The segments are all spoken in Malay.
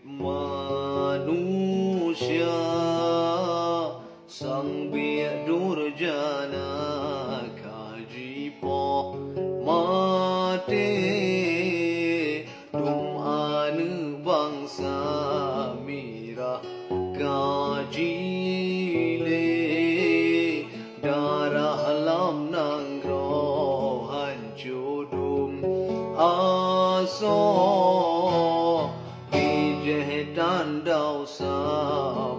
Manusia sang biak durjana kaji po mate dum anu bangsa mira kaji le darah lam nanggro hancudum aso dan đau xa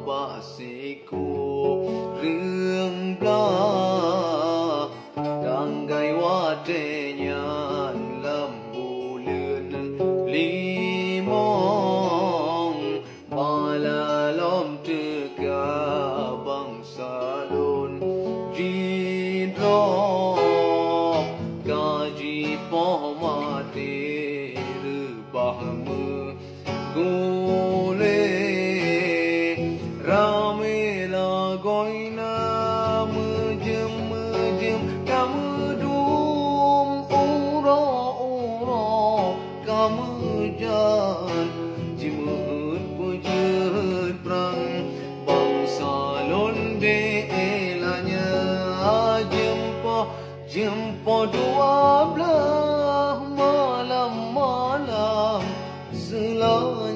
bạ sĩ cô rương bla đang gai hoa trẻ nhàn lâm bù lươn li mong ba la lom trừ cả bằng xa đồn di đo ca di po ma te rư ba mơ gole ramela goina mujem kamu dum uro kamu jan jimut pujut prang bangsa londe elanya jempo dua belah malam selanya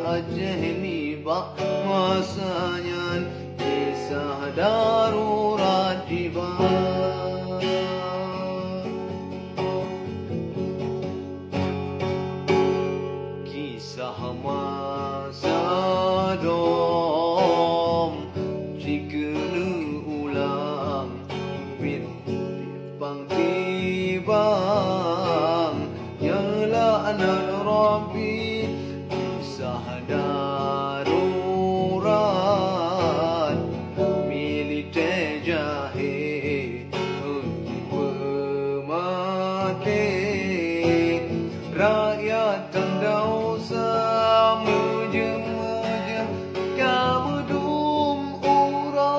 Aceh ni bak masanya kisah darurat jiwa kisah masa dom jika ulang bin bang tibang yalah anak Rabbi darurat militer jahe untuk pemati rakyat tanda usah mujem kamu dum ura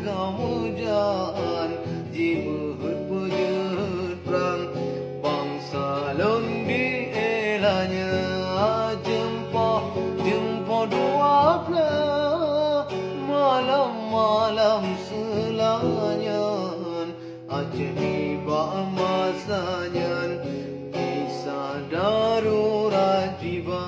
kamu jangan jimut pujut perang bangsa londi elanya jempo dua belah malam selanya Aceh tiba masanya kisah darurat jiwa